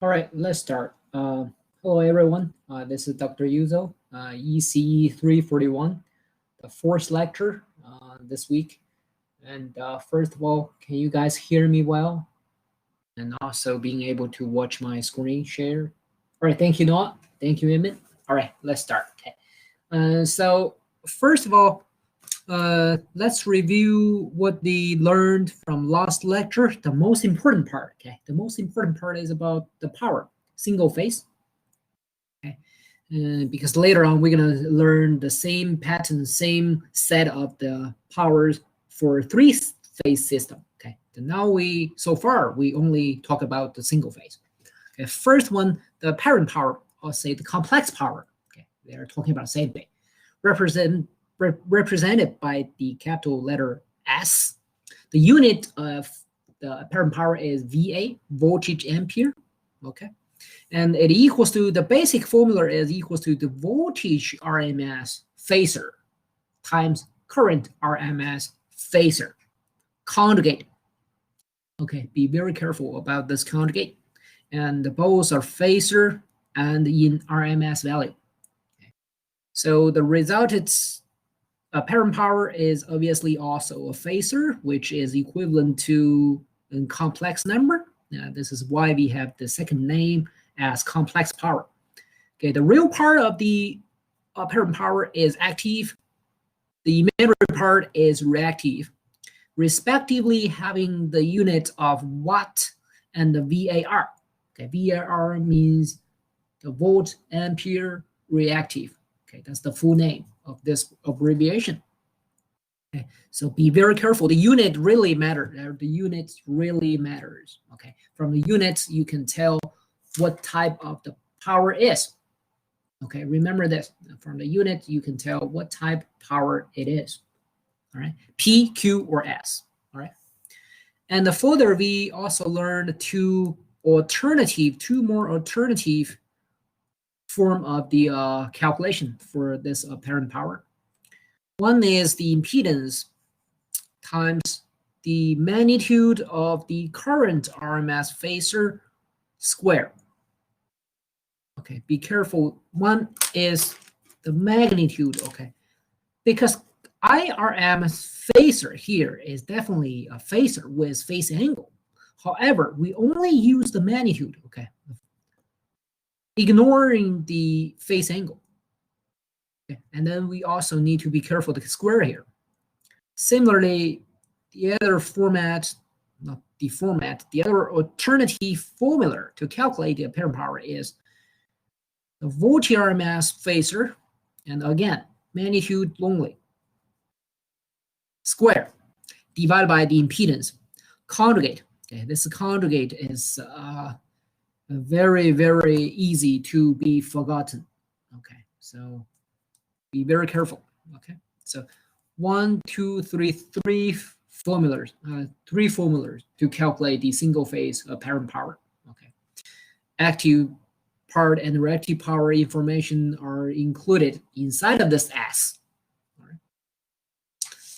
All right, let's start. Hello, everyone. This is Dr. Yuzo, ECE 341, the fourth lecture this week. And first of all, can you guys hear me well? And also being able to watch my screen share. All right, thank you, Noah. Thank you, Emmett. All right, let's start. Okay. So first of all, let's review what we learned from last lecture. The most important part, okay? The most important part is about the power, single phase, okay? Because later on, we're gonna learn the same pattern, same set of the powers for three-phase system, okay? And now so far, we only talk about the single phase. Okay, first one, the parent power, or say the complex power, okay? They are talking about the same thing. Represented by the capital letter S. The unit of the apparent power is VA, voltage ampere, okay? And it equals to, the basic formula is equals to the voltage RMS phasor times current RMS phasor, conjugate. Okay, be very careful about this conjugate. And both are phasor and in RMS value. Okay. So the resulted apparent power is obviously also a phasor, which is equivalent to a complex number. This is why we have the second name as complex power. Okay, the real part of the apparent power is active. The imaginary part is reactive, respectively having the unit of watt and the VAR. Okay, VAR means the volt ampere reactive. Okay, that's the full name of this abbreviation. Okay, so be very careful. The unit really matters. The units really matters. Okay, from the units you can tell what type of the power is. Okay, remember this. From the unit you can tell what type of power it is. All right, P, Q, or S. All right, and further we also learned two more alternative form of the calculation for this apparent power. One is the impedance times the magnitude of the current RMS phasor square. Okay, be careful. One is the magnitude, okay, because IRMS phasor here is definitely a phasor with phase angle. However, we only use the magnitude, okay, ignoring the phase angle. Okay. And then we also need to be careful to square here. Similarly, the other other alternative formula to calculate the apparent power is the voltage RMS phasor, and again, magnitude only, square, divided by the impedance, conjugate. Okay, this conjugate is very, very easy to be forgotten. Okay, so be very careful. Okay, so three formulas to calculate the single phase apparent power. Okay, active part and reactive power information are included inside of this S. All right.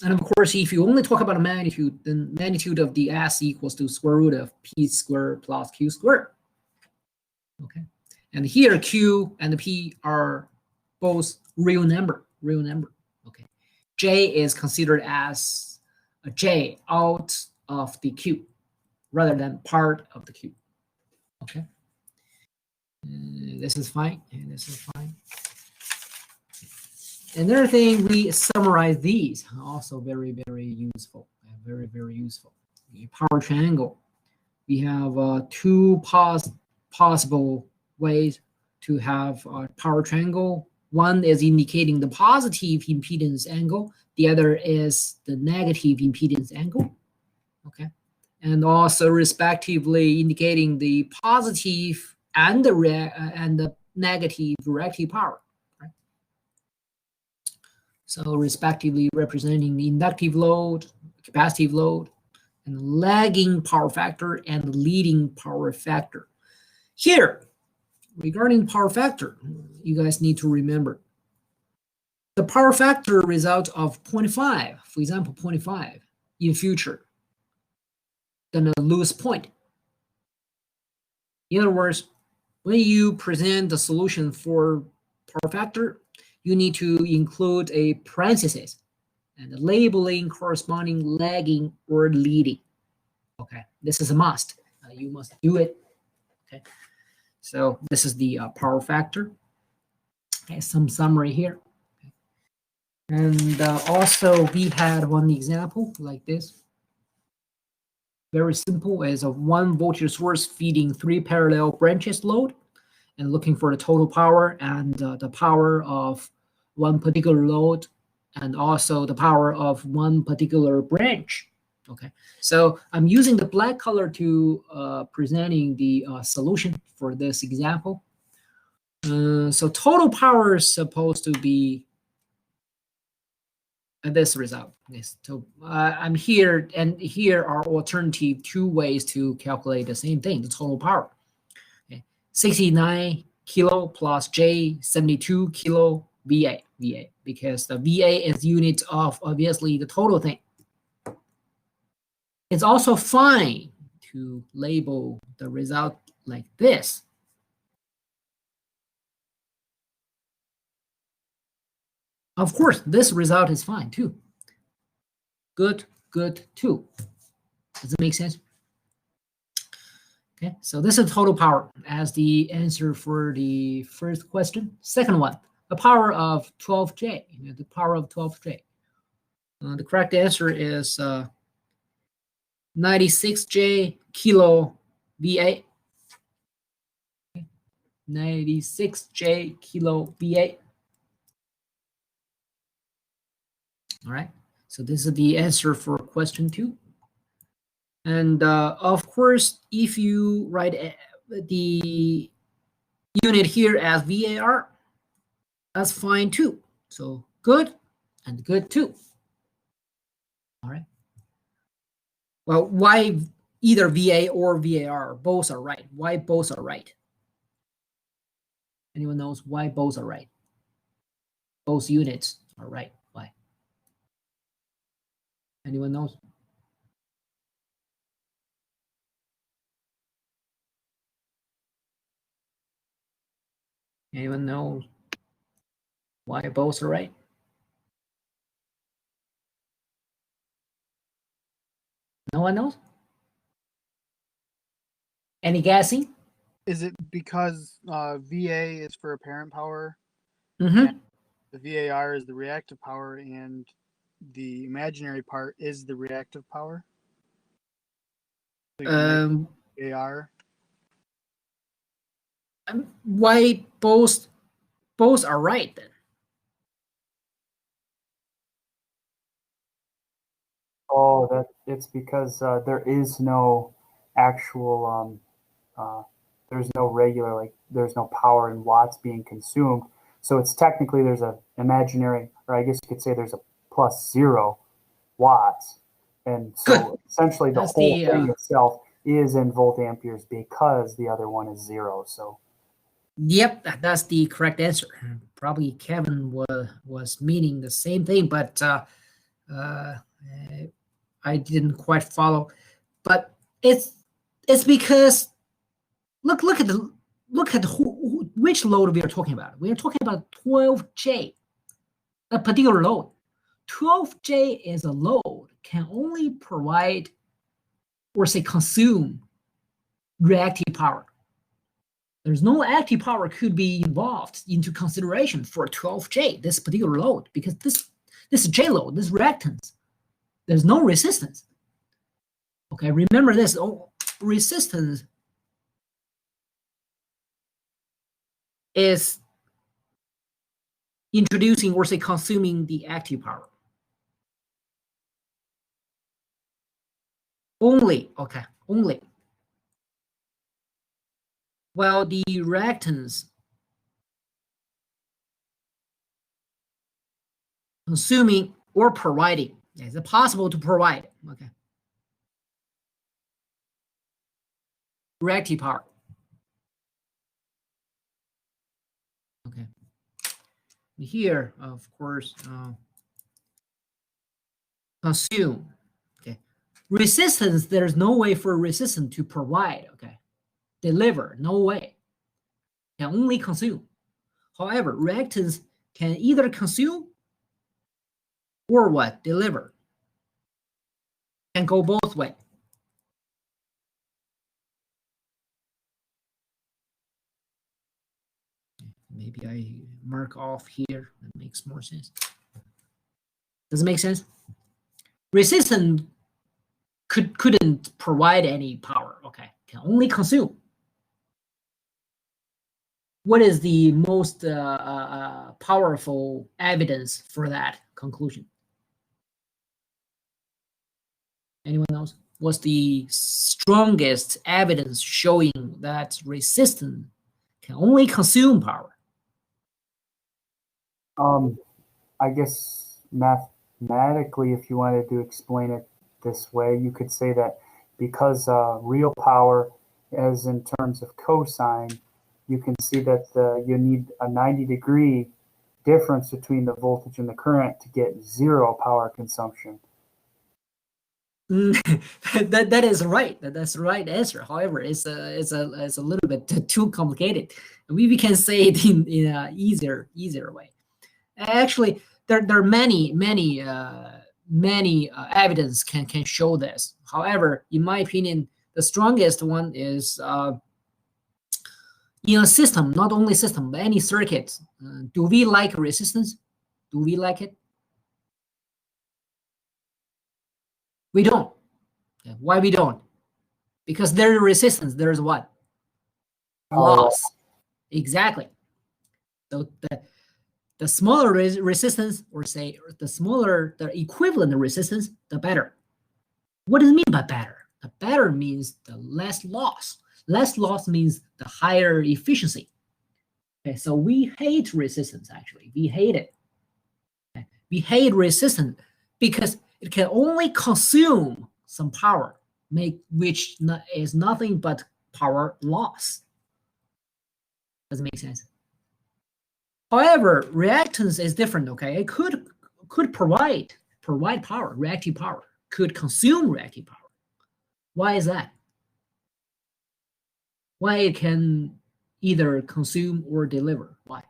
And of course, if you only talk about a magnitude, then magnitude of the S equals to square root of P squared plus Q squared. Okay, and here Q and P are both real number. Okay, J is considered as a J out of the Q rather than part of the Q. Okay, this is fine, and this is fine. Another thing, we summarize these, also very, very useful, very, very useful. The power triangle, we have two possible ways to have a power triangle. One is indicating the positive impedance angle. The other is the negative impedance angle. Okay, and also respectively indicating the positive and the negative reactive power. Right? So respectively representing the inductive load, capacitive load, and lagging power factor and leading power factor. Here, regarding power factor, you guys need to remember the power factor result of 0.5, for example, 0.5 in future, gonna lose point. In other words, when you present the solution for power factor, you need to include a parenthesis and labeling corresponding lagging or leading. Okay, this is a must. You must do it. Okay, so this is the power factor. Okay, some summary here. Okay. And also we had one example like this. Very simple, is a 1 voltage source feeding 3 parallel branches load and looking for the total power and the power of one particular load and also the power of one particular branch. Okay, so I'm using the black color to presenting the solution for this example. So total power is supposed to be this result. Yes, so I'm here, and here are alternative 2 ways to calculate the same thing, the total power. Okay. 69 kilo plus J 72 kilo VA, because the VA is unit of obviously the total thing. It's also fine to label the result like this. Of course, this result is fine too. Good too. Does it make sense? Okay, so this is total power as the answer for the first question. Second one, the power of 12J, the power of 12J. The correct answer is 96J kilo VA. 96J kilo VA. All right, so this is the answer for question 2. And of course, if you write the unit here as VAR, that's fine too. So good and good too. All right. Well, why either VA or VAR? Both are right. Why both are right? Anyone knows why both are right? Both units are right. Why? Anyone knows? Anyone knows why both are right? No one knows? Any guessing? Is it because VA is for apparent power, Mm-hmm. and the VAR is the reactive power, and the imaginary part is the reactive power? So VAR. Why both are right then? Oh, it's because there is no actual there's no regular, like there's no power in watts being consumed. So it's technically there's a imaginary, or I guess you could say there's a plus 0 watts, and so Good. essentially the That's whole the, thing itself is in volt amperes because the other one is 0. So Yep, that's the correct answer. Probably Kevin was meaning the same thing, but I didn't quite follow. But it's because look at which load we are talking about. We are talking about 12J, a particular load. 12J is a load can only provide or say consume reactive power. There's no active power could be involved into consideration for 12J, this particular load, because this J load, this reactance, there's no resistance. Okay, remember this, resistance is introducing or say consuming the active power. Only, okay, only. Well, the reactance consuming or providing. Is it possible to provide? Okay. Reactive power. Okay. Here, of course, consume. Okay. Resistance, there's no way for resistance to provide. Okay. deliver. No way. Can only consume. However, reactance can either consume or what? Deliver. Can go both ways. Maybe I mark off here. That makes more sense. Does it make sense? Resistance couldn't provide any power. Okay, can only consume. What is the most powerful evidence for that conclusion? Anyone else? What's the strongest evidence showing that resistance can only consume power? I guess mathematically, if you wanted to explain it this way, you could say that because real power, as in terms of cosine, you can see that you need a 90-degree difference between the voltage and the current to get zero power consumption. That is right. That's the right answer. However, it's a little bit too complicated. We can say it in a easier way. Actually, there are many evidence can show this. However, in my opinion, the strongest one is in a system, not only system, but any circuit. Do we like resistance? Do we like it? We don't. Why we don't? Because there's resistance. There's what? Loss. Exactly. So the smaller resistance, or say the smaller the equivalent resistance, the better. What does it mean by better? The better means the less loss. Less loss means the higher efficiency. Okay, so we hate resistance, actually. We hate it. Okay? We hate resistance because it can only consume some power, which is nothing but power loss. Does it make sense? However, reactance is different, okay? It could provide power, reactive power, could consume reactive power. Why is that? Why it can either consume or deliver? Why?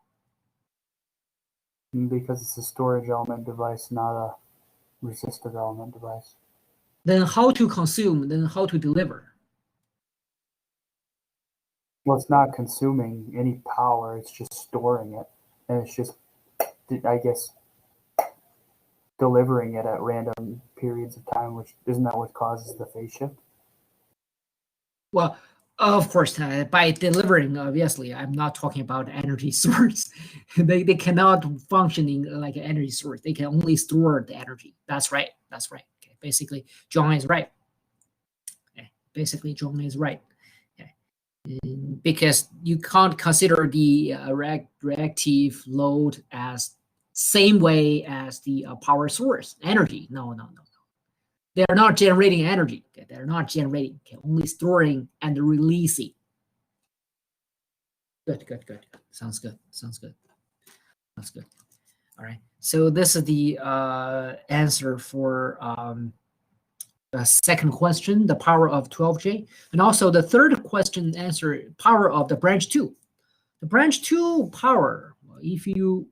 Because it's a storage element device, not a resistive element device. Then how to consume, then how to deliver? Well, it's not consuming any power, it's just storing it. And it's just, I guess, delivering it at random periods of time, which isn't that what causes the phase shift? Well, of course, by delivering, obviously, I'm not talking about energy source. they cannot function like an energy source. They can only store the energy. That's right. That's right. Okay. Basically, John is right. Okay. Basically, John is right. Okay. Because you can't consider the reactive load as same way as the power source, energy. No. They are not generating energy. Okay? They're not generating. Okay? Only storing and releasing. Good. Sounds good. That's good. All right. So this is the answer for the second question, the power of 12J. And also the third question answer, power of the branch 2. The branch 2 power, if you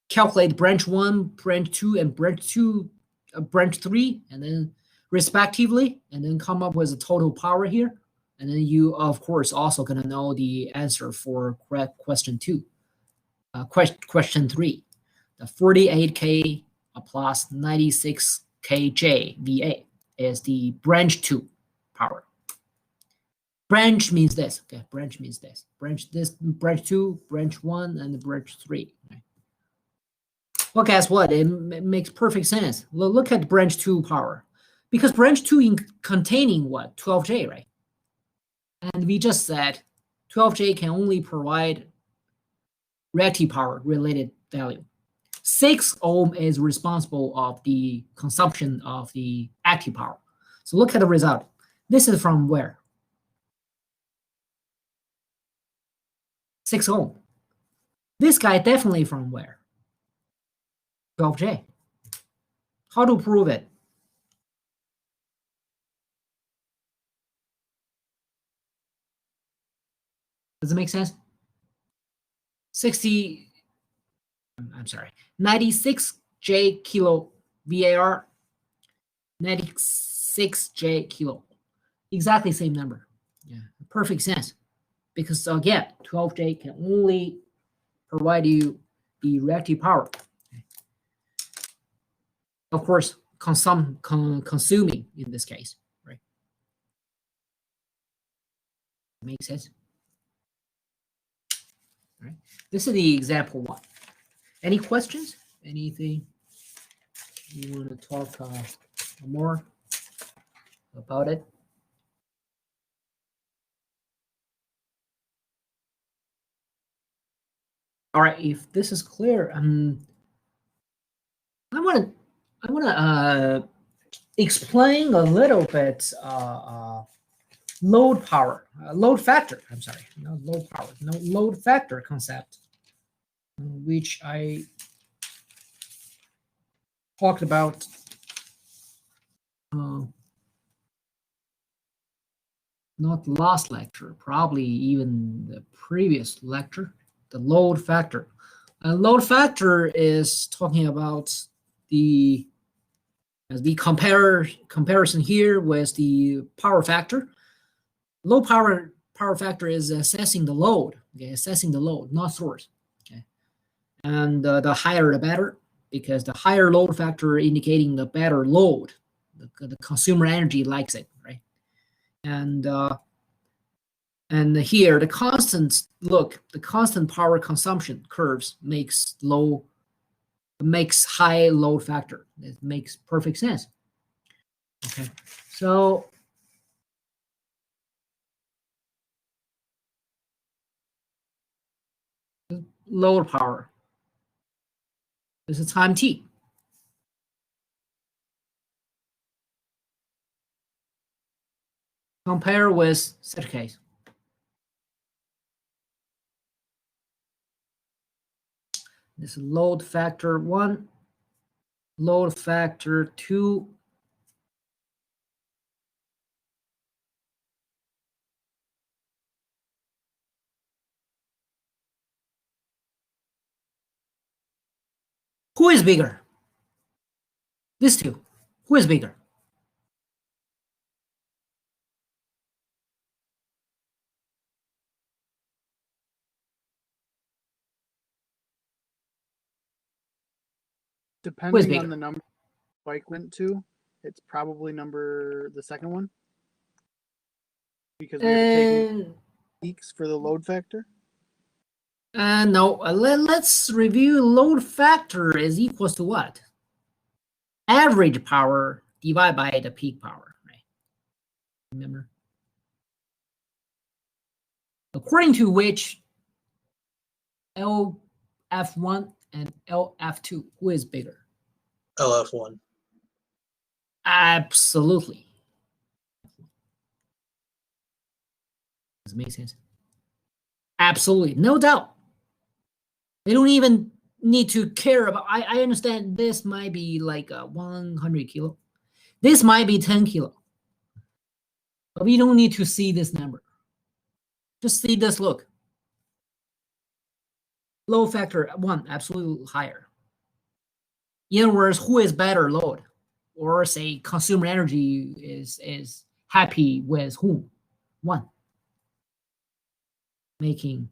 calculate branch 1, branch 2, and branch 3, and then respectively, and then come up with a total power here. And then you, of course, also going to know the answer for question 2. Question 3, the 48K plus 96KJ VA is the branch 2 power. Branch means this. Okay, branch means this. Branch 2, branch 1, and branch 3. Right? Well, guess what? It makes perfect sense. Look at branch 2 power. Because branch 2 containing what? 12J, right? And we just said 12J can only provide reactive power related value. 6 ohm is responsible of the consumption of the active power. So look at the result. This is from where? 6 ohm. This guy definitely from where? 12J. How to prove it? Does it make sense? 96J kilo VAR, 96J kilo. Exactly same number. Yeah, perfect sense. Because again, 12J can only provide you the reactive power. Okay. Of course, consuming in this case, right? Makes sense. All right. This is the example one. Any questions? Anything you want to talk more about it? All right. If this is clear, I want to explain a little bit load power, load factor. I'm sorry, no load power, no load factor concept, which I talked about not last lecture, probably even the previous lecture. The load factor. Load factor is talking about the comparison here with the power factor. Low power factor is assessing the load, okay, assessing the load, not source, okay. And the higher the better, because the higher load factor indicating the better load, the consumer energy likes it, right? And here the constant power consumption curves makes high load factor. It makes perfect sense. Okay, so load power. This is time t. Compare with such case. This is load factor 1, load factor 2. Who is bigger? These two. Who is bigger? Depending on the number Spike went to, it's probably the second one. Because we have taken peaks for the load factor. No, let's review. Load factor is equals to what? Average power divided by the peak power, right? Remember? According to which LF1 and LF2, who is bigger? LF1. Absolutely. Does it make sense? Absolutely, no doubt. They don't even need to care about. I understand this might be like 100 kilo. This might be 10 kilo. But we don't need to see this number. Just see this look. Load factor 1, absolutely higher. In other words, who is better load? Or say consumer energy is happy with whom? 1. Making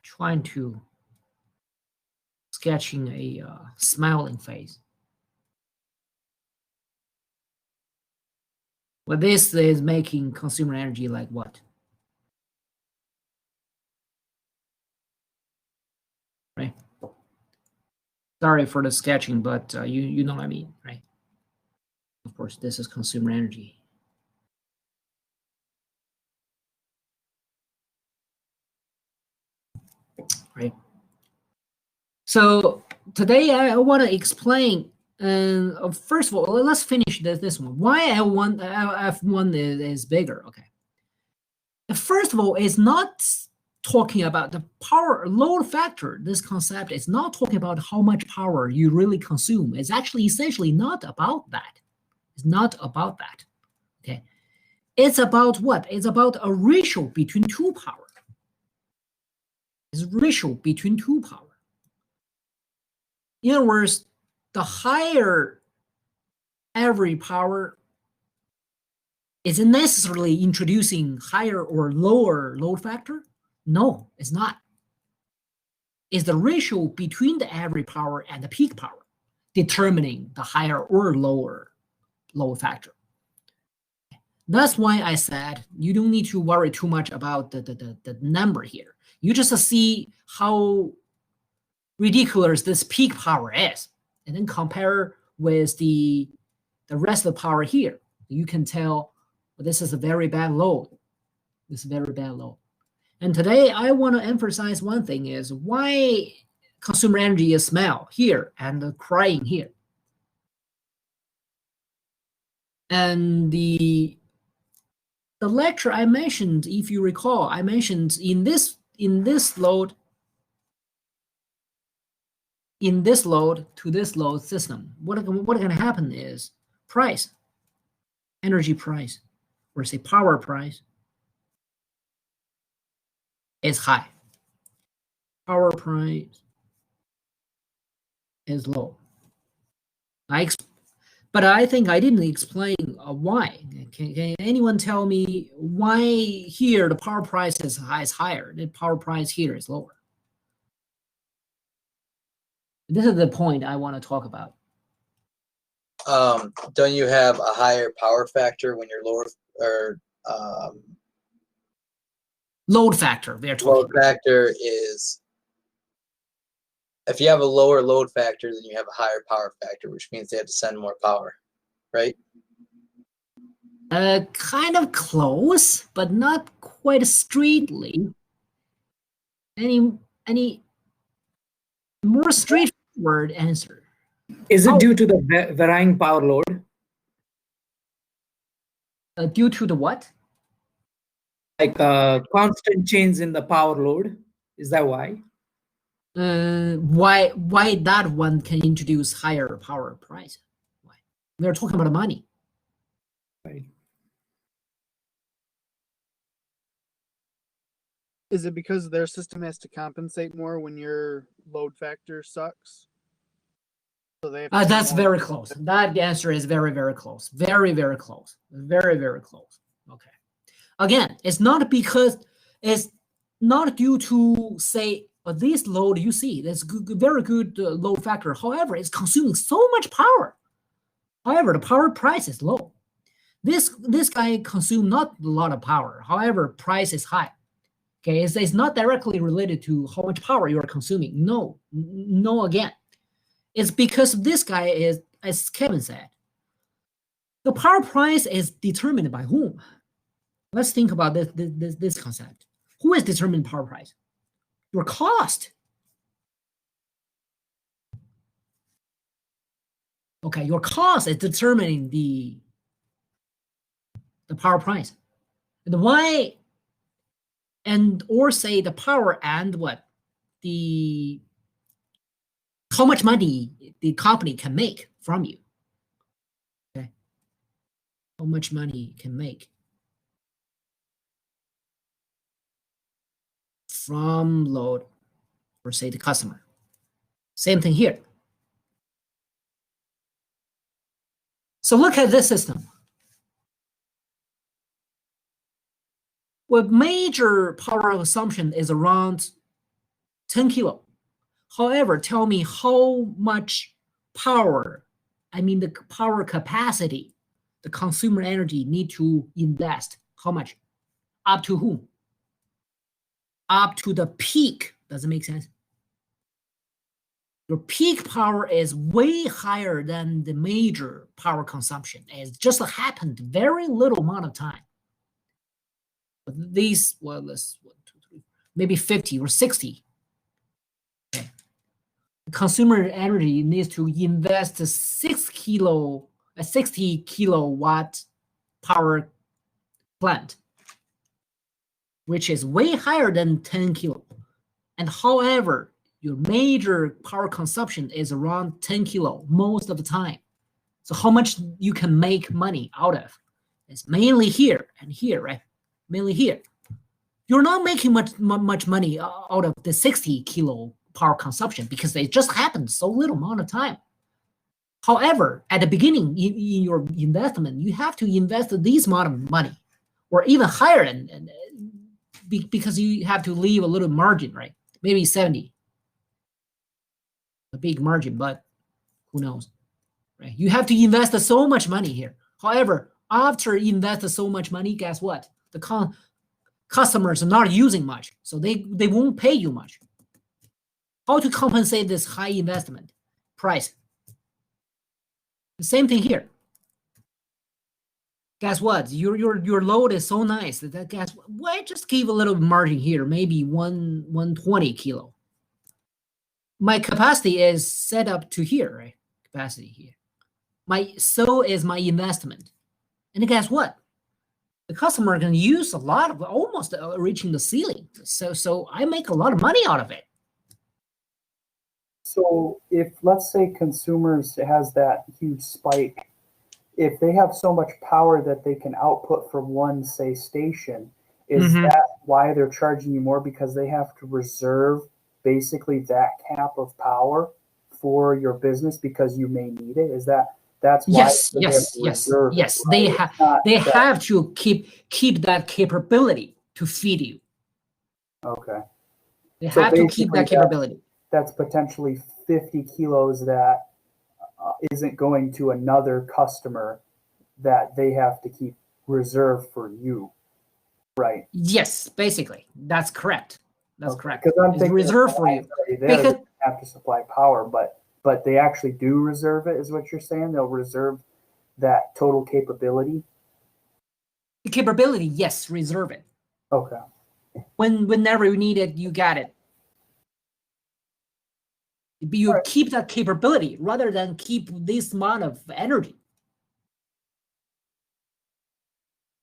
trying to sketching a smiling face. Well, this is making consumer energy like what? Right? Sorry for the sketching, but you know what I mean, right? Of course, this is consumer energy. Right? So today I want to explain, first of all, let's finish this one. Why F1 is bigger, okay? First of all, it's not talking about the power load factor. This concept is not talking about how much power you really consume. It's actually essentially not about that. It's not about that. Okay. It's about what? It's about a ratio between two power. It's a ratio between two power. In other words, the higher average power isn't necessarily introducing higher or lower load factor. No, it's not. It's the ratio between the average power and the peak power determining the higher or lower load factor. That's why I said you don't need to worry too much about the number here. You just see how ridiculous this peak power is, and then compare with the rest of the power here. You can tell, well, this is a very bad load. This is very bad load. And today I want to emphasize one thing is why consumer energy is smell here and crying here. And the lecture I mentioned, if you recall, I mentioned in this load to this load system, what going to happen is price, energy price, or say power price is high. Power price is low. But I think I didn't explain why. Can anyone tell me why here the power price is higher, the power price here is lower? This is the point I want to talk about. Don't you have a higher power factor when you're lower, or load factor? They're talking. Load factor is, if you have a lower load factor, then you have a higher power factor, which means they have to send more power, right? Kind of close, but not quite straightly. Any more straightforward answer? Is it due to the varying power load? Due to the what? Like constant change in the power load? Is that why? Why that one can introduce higher power price? Why? We're talking about money. Right. Is it because their system has to compensate more when your load factor sucks? So they have That's very close. That answer is very, very close. Very, very close. Very, very close. Okay. Again, it's not because it's not due to say this load you see. That's very good load factor. However, it's consuming so much power. However, the power price is low. This guy consumes not a lot of power. However, price is high. Okay, it's not directly related to how much power you are consuming. No, again. It's because this guy is, as Kevin said, the power price is determined by whom? Let's think about this concept. Who is determining power price? Your cost. Okay, your cost is determining the power price. And why, and or say the power and what? How much money the company can make from you. Okay. How much money can make from load, or say the customer. Same thing here. So look at this system. With major power consumption is around 10 kilo. However, tell me how much power, I mean the power capacity, the consumer energy need to invest. How much? Up to whom? Up to the peak. Does it make sense? Your peak power is way higher than the major power consumption. It just happened very little amount of time. But these, well, let's 1, 2, 3, maybe 50 or 60. Okay. Consumer energy needs to invest a 60 kilowatt power plant. which is way higher than 10 kilo. And however, your major power consumption is around 10 kilo most of the time. So how much you can make money out of? It's mainly here and here, right? Mainly here. You're not making much money out of the 60 kilo power consumption because it just happened so little amount of time. However, at the beginning in your investment, you have to invest this amount of money, or even higher, because you have to leave a little margin, right? Maybe 70, a big margin, but who knows, right? You have to invest so much money here. However, after you invest so much money, guess what? The customers are not using much, so they won't pay you much. How to compensate this high investment? Price. The same thing here. Guess what? Your load is so nice that guess what? Why just give a little margin here, maybe 120 kilo. My capacity is set up to here, right? Capacity here. So is my investment. And guess what? The customer can use a lot of, almost reaching the ceiling. So I make a lot of money out of it. So if, let's say, consumers has that huge spike, if they have so much power that they can output from one, say, station, is that why they're charging you more? Because they have to reserve basically that cap of power for your business because you may need it? Is that's why? Yes. They have to keep that capability to feed you. Okay. They have to keep that capability. That's potentially 50 kilos that isn't going to another customer that they have to keep reserved for you, right? Yes, basically. That's correct. That's correct. Because I'm thinking reserved for you. Because they have to supply power, but they actually do reserve it, is what you're saying? They'll reserve that total capability? The capability, yes, reserve it. Okay. Whenever you need it, you got it. You keep that capability rather than keep this amount of energy.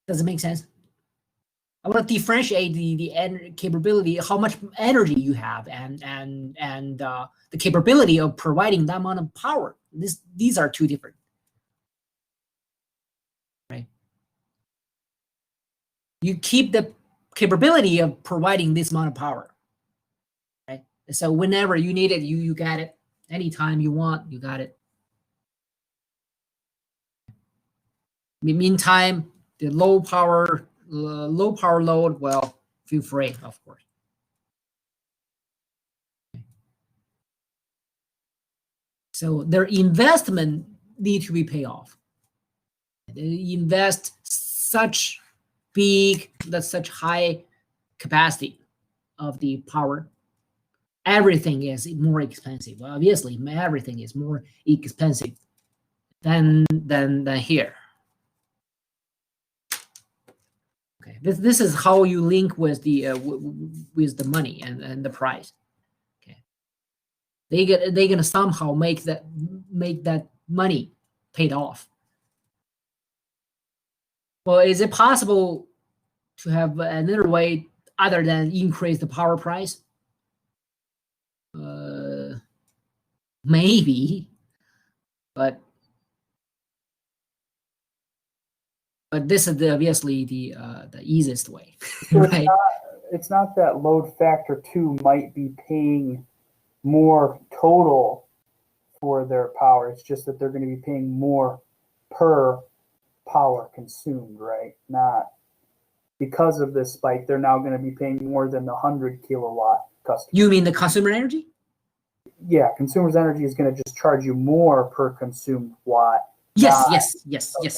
Does it make sense? I want to differentiate the capability, how much energy you have, and the capability of providing that amount of power. These are two different, right? You keep the capability of providing this amount of power, right? So whenever you need it, you got it. Anytime you want, you got it. Meantime, the low power load, well, feel free, of course. So their investment need to be paid off. They invest such high capacity of the power. Everything is more expensive. Well, obviously, everything is more expensive than here. Okay, this is how you link with the money and the price. Okay, they're gonna somehow make that money paid off. Well, is it possible to have another way other than increase the power price? Maybe, but this is obviously the easiest way, so right? It's not that load factor 2 might be paying more total for their power. It's just that they're going to be paying more per power consumed, right? Not because of this spike, they're now going to be paying more than the 100 kilowatt customer. You mean the consumer energy? Yeah, consumer's energy is going to just charge you more per consumed watt. Yes, okay.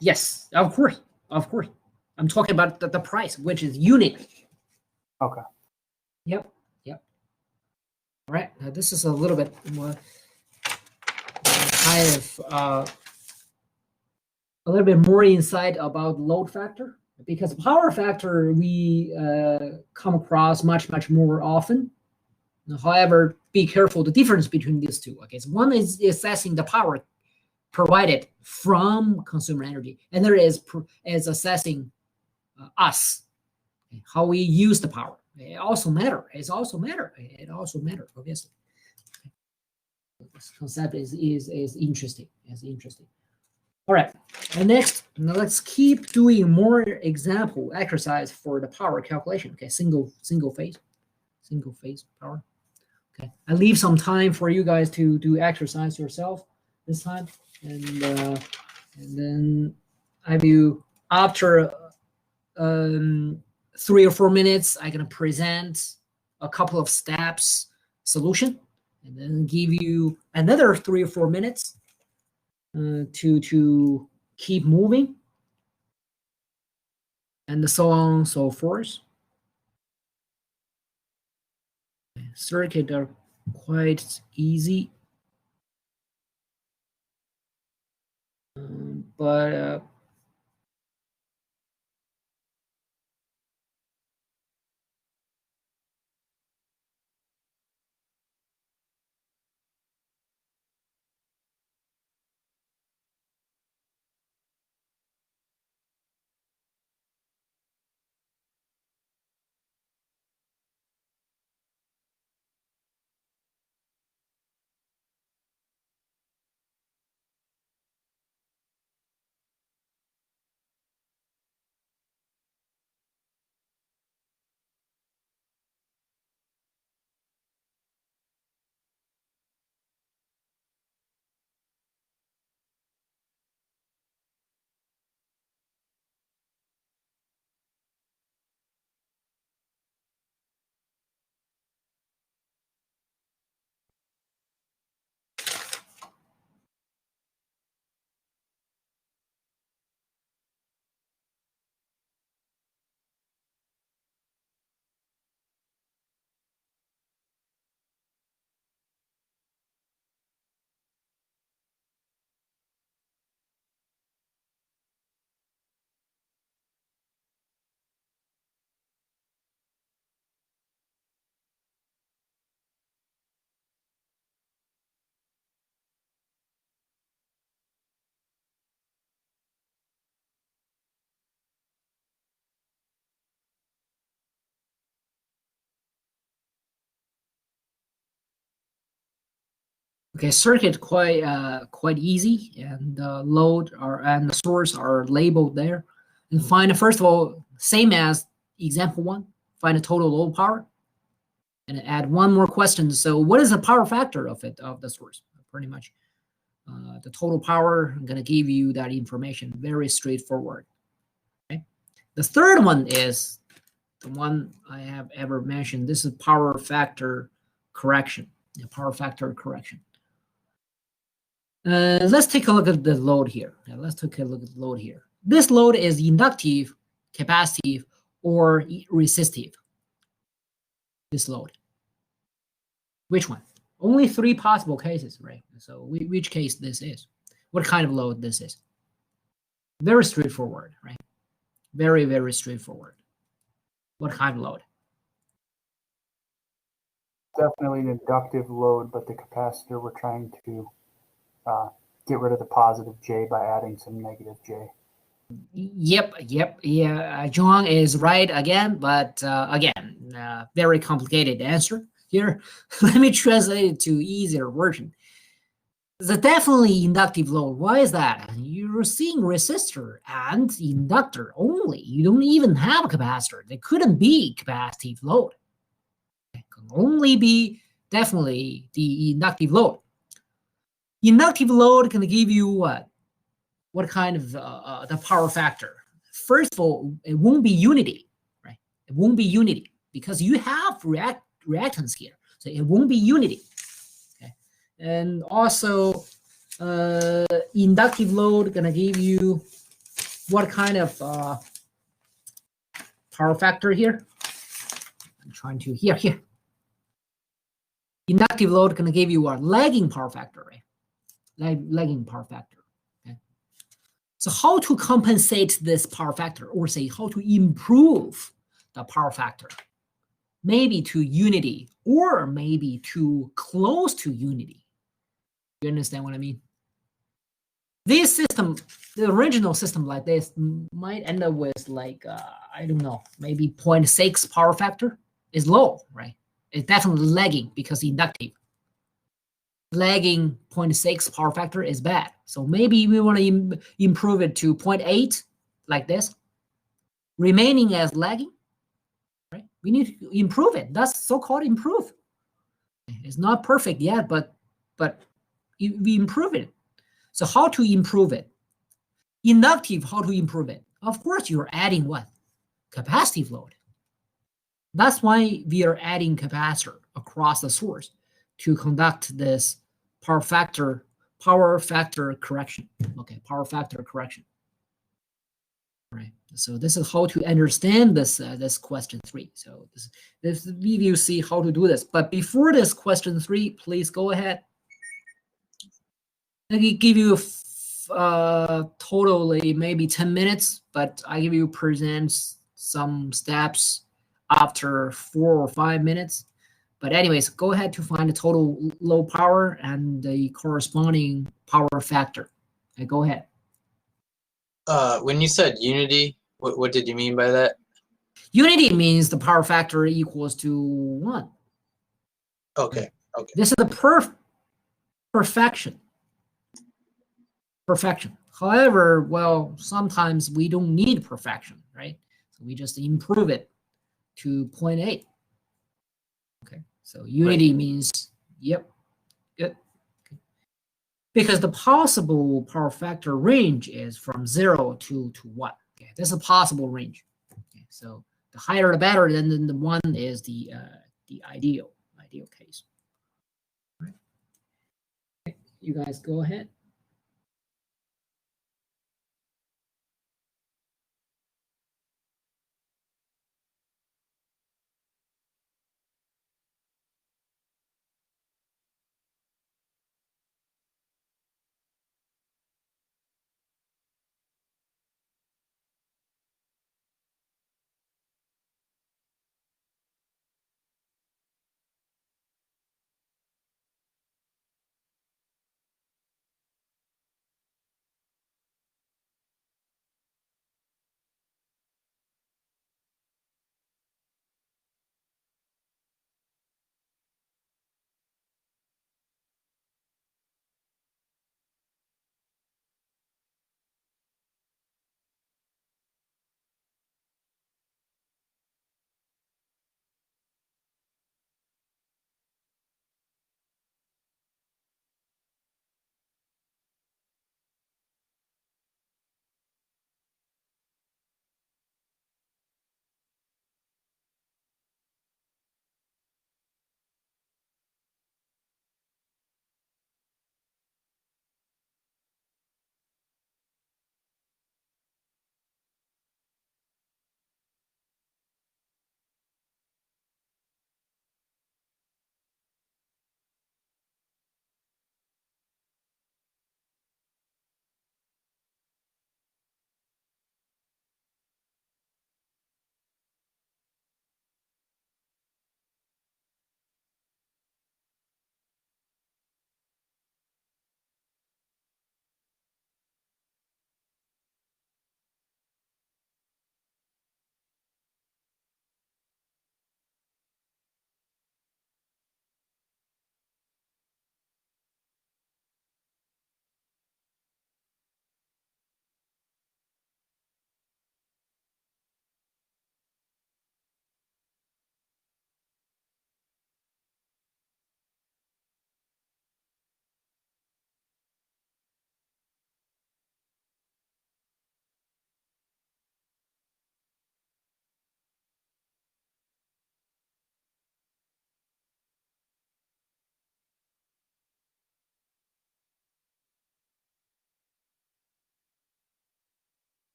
Yes, of course. I'm talking about the price, which is unit. Okay. Yep. All right. Now this is a little bit more kind of a little bit more insight about load factor, because power factor we come across much more often. However, be careful the difference between these two. Okay, so one is assessing the power provided from consumer energy, and there is assessing us, Okay? How we use the power. It also matter. It also matter, obviously. Okay? This concept is interesting. It's interesting. All right. And next, now let's keep doing more example exercise for the power calculation. Okay, single phase power. Okay, I leave some time for you guys to do exercise yourself this time, and then I will, after 3 or 4 minutes, I'm gonna present a couple of steps solution, and then give you another 3 or 4 minutes to keep moving, and so on and so forth. Circuit are quite easy, but okay, circuit quite easy, and the load and the source are labeled there. And find, first of all, same as example 1, find the total load power, and add one more question. So what is the power factor of the source? Pretty much the total power. I'm gonna give you that information. Very straightforward. Okay. The third one is the one I have ever mentioned. This is power factor correction. Yeah, power factor correction. Let's take a look at the load here. Let's take a look at the load here. This load is inductive, capacitive, or resistive. This load. Which one? Only 3 possible cases, right? So which case this is? What kind of load this is? Very straightforward, right? Very, very straightforward. What kind of load? Definitely an inductive load, but the capacitor, we're trying to get rid of the positive J by adding some negative J. Yep. Yeah, John is right again, but again, very complicated answer here. Let me translate it to easier version. It's definitely inductive load. Why is that? You're seeing resistor and inductor only. You don't even have a capacitor. There couldn't be capacitive load. It can only be definitely the inductive load. Inductive load can give you what? What kind of the power factor? First of all, it won't be unity, right? It won't be unity because you have reactance here, so it won't be unity. Okay, and also inductive load gonna give you what kind of power factor here? I'm trying to here. Inductive load gonna give you a lagging power factor, right? Lagging power factor. Okay. So how to compensate this power factor, or say how to improve the power factor? Maybe to unity, or maybe to close to unity. You understand what I mean? this system, the original system like this, might end up with like, I don't know, maybe 0.6 power factor is low, right? It's definitely lagging because inductive. Lagging 0.6 power factor is bad. So maybe we want to improve it to 0.8 like this, remaining as lagging, right? We need to improve it. That's so-called improve. It's not perfect yet, but we improve it. So how to improve it? Inductive, how to improve it? Of course, you're adding what? Capacitive load. That's why we are adding capacitor across the source to conduct this power factor correction. Okay, power factor correction. All right. So this is how to understand this this question 3. So this video see how to do this. But before this question 3, please go ahead. I give you totally maybe 10 minutes, but I give you present some steps after 4 or 5 minutes. But anyways, go ahead to find the total low power and the corresponding power factor. Okay, go ahead. When you said unity, what did you mean by that? Unity means the power factor equals to 1. Okay. Okay. This is the perfection. Perfection. However, well, sometimes we don't need perfection, right? So we just improve it to 0.8. Okay. So unity means, yep, good. Okay. Because the possible power factor range is from 0 to 1. Okay, this is a possible range. Okay, so the higher the better, then the 1 is the ideal case. All right. Okay, you guys go ahead.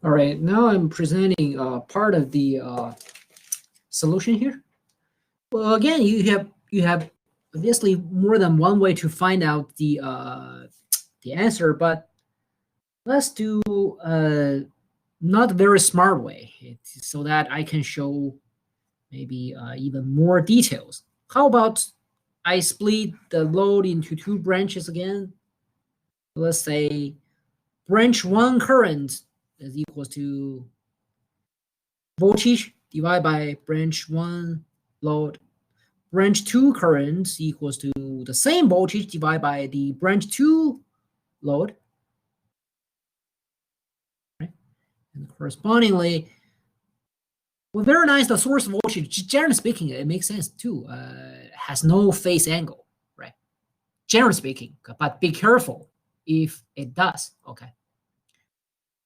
All right, now I'm presenting part of the solution here. Well, again, you have obviously more than one way to find out the answer, but let's do not a very smart way, so that I can show maybe even more details. How about I split the load into two branches again? Let's say branch 1 current is equals to voltage divided by branch 1 load. Branch 2 current equals to the same voltage divided by the branch 2 load. Right? And correspondingly, well, very nice, the source voltage, generally speaking, it makes sense too, has no phase angle, right? Generally speaking, but be careful if it does, okay?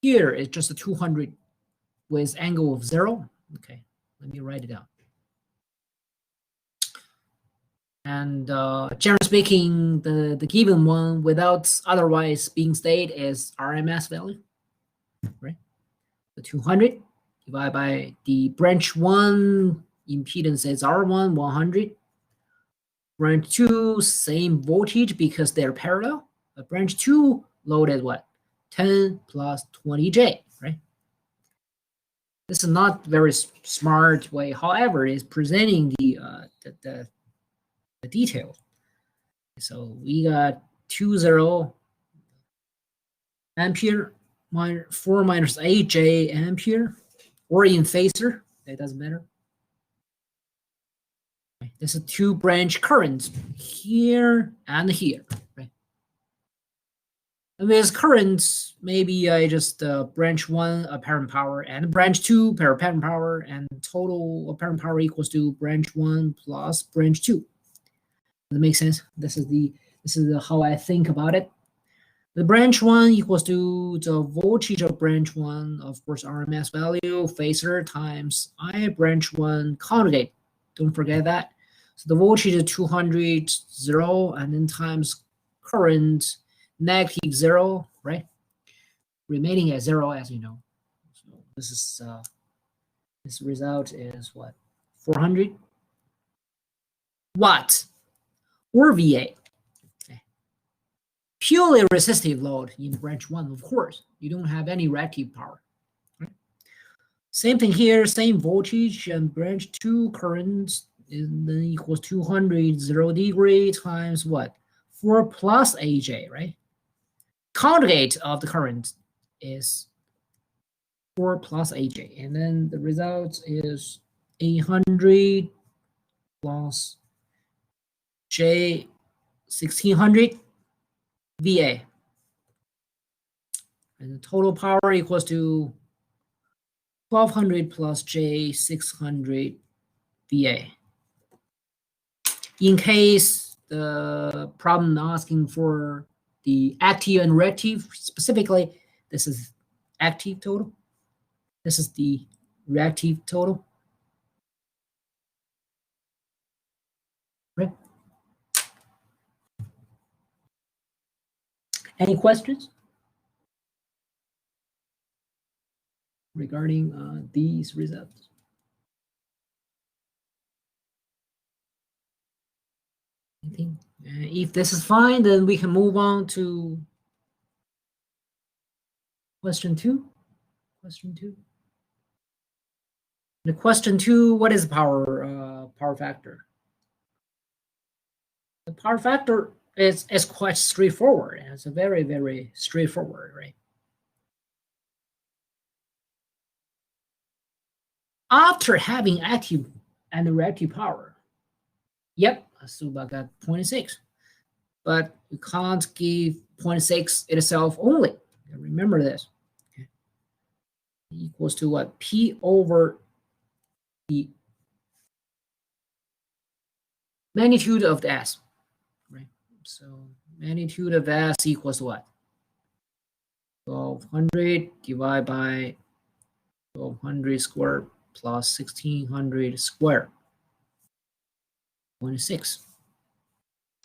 Here it's just a 200 with angle of 0. Okay, let me write it down. And generally speaking, the given one without otherwise being stated is RMS value, right? The 200 divided by the branch 1 impedance is R1, 100. Branch 2, same voltage because they're parallel. But branch 2 load is what? 10 plus 20J, right? This is not very smart way. However, it's presenting the details. So we got 20 ampere 4 minus 8J ampere, or in phasor, that doesn't matter. This is two branch currents here and here, right? And this currents, maybe I just branch 1 apparent power and branch 2 apparent power, and total apparent power equals to branch 1 plus branch 2. Does that make sense? This is how I think about it. The branch 1 equals to the voltage of branch 1, of course, RMS value, phasor times I branch 1 conjugate. Don't forget that. So the voltage is 200, 0, and then times current, negative 0, right? Remaining at 0, as you know. So this is this result is what? 400 watt or VA. Okay. Purely resistive load in branch 1, of course. You don't have any reactive power. Right? Same thing here, same voltage, and branch 2 current is then equals 200, 0 degree times what? 4 plus AJ, right? Conjugate of the current is 4 plus AJ. And then the result is 800 plus J 1600 VA. And the total power equals to 1200 plus J 600 VA. In case the problem asking for the active and reactive, specifically, this is active total. This is the reactive total. Right? Any questions regarding these results? Anything? If this is fine, then we can move on to question 2. Question 2. The question 2, what is power factor? The power factor is quite straightforward. It's a very, very straightforward, right? After having active and reactive power, yep, Suba got 0.6, but you can't give 0.6 itself only. Remember this. Okay. Equals to what? P over the magnitude of the S, right? So magnitude of S equals to what? 1200 divided by 1200 squared plus 1600 squared. 0.6.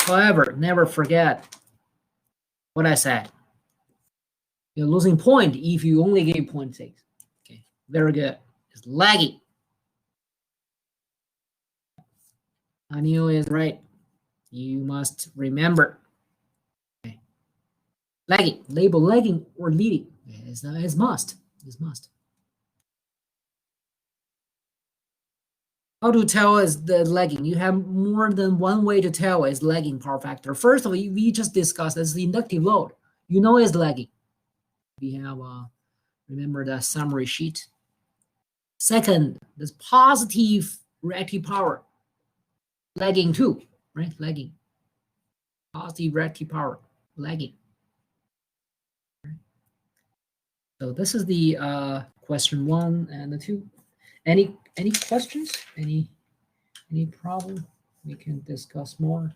However, never forget what I said. You're losing point if you only gave 0.6. Okay, very good. It's lagging. Anil is right. You must remember. Okay. Lagging, label lagging or leading. It's must. It's must. How to tell is the lagging? You have more than one way to tell is lagging power factor. First of all, we just discussed as the inductive load. You know it's lagging. We have remember the summary sheet. Second, this positive reactive power lagging too, right? Lagging. Positive reactive power lagging. So this is the question 1 and the 2. Any questions? Any problem? We can discuss more.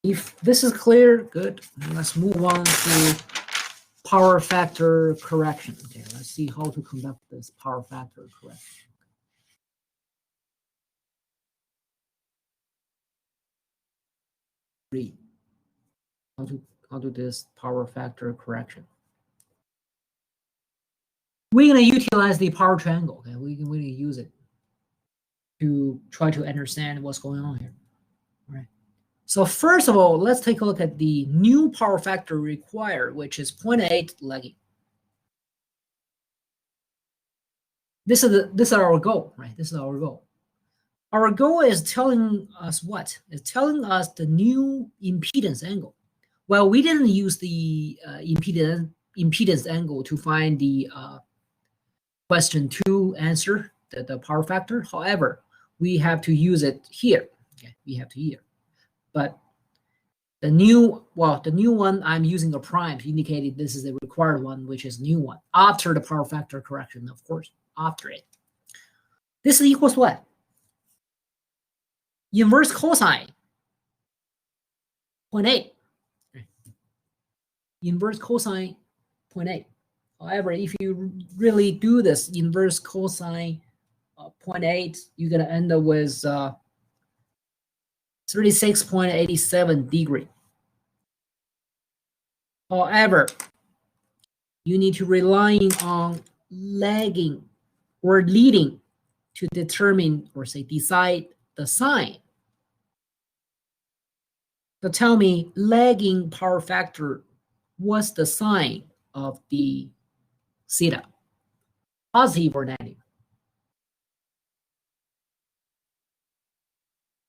If this is clear, good. Let's move on to power factor correction. Okay, let's see how to conduct this power factor correction. Read how to do this power factor correction. We're going to utilize the power triangle. Okay, we're going to use it to try to understand what's going on here. All right. So first of all, let's take a look at the new power factor required, which is 0.8 lagging. This is our goal, right? This is our goal. Our goal is telling us what? It's telling us the new impedance angle. Well, we didn't use the impedance angle to find the question 2 answer, the power factor. However, we have to use it here. Okay, we have to here. But the new one, I'm using a prime to indicate this is the required one, which is new one, after the power factor correction, of course, after it. This is equals to what? Inverse cosine 0.8. Inverse cosine 0.8. However, if you really do this inverse cosine 0.8, you're going to end up with 36.87 degree. However, you need to rely on lagging or leading to determine or say decide the sign. So tell me, lagging power factor, what's the sign of the theta? Positive or negative?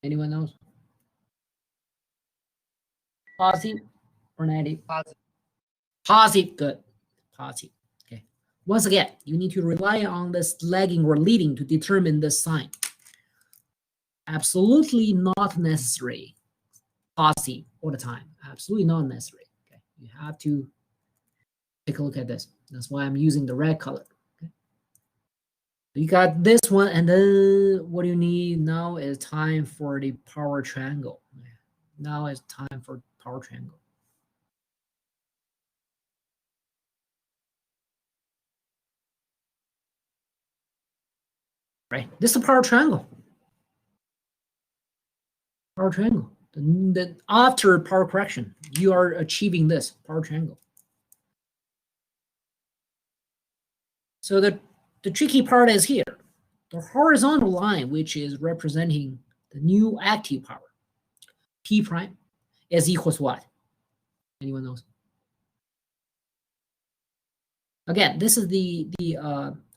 Anyone knows? Positive or negative? Positive. Positive, good. Positive. Okay. Once again, you need to rely on this lagging or leading to determine the sign. Absolutely not necessary. Positive all the time. Absolutely not necessary. Okay. You have to take a look at this. That's why I'm using the red color. Okay. You got this one, and then what you need now is time for the power triangle. Now it's time for power triangle. Right, this is a power triangle. Power triangle. The after power correction, you are achieving this power triangle. So the tricky part is here. The horizontal line, which is representing the new active power, P prime, is equals to what? Anyone knows? Again, this is the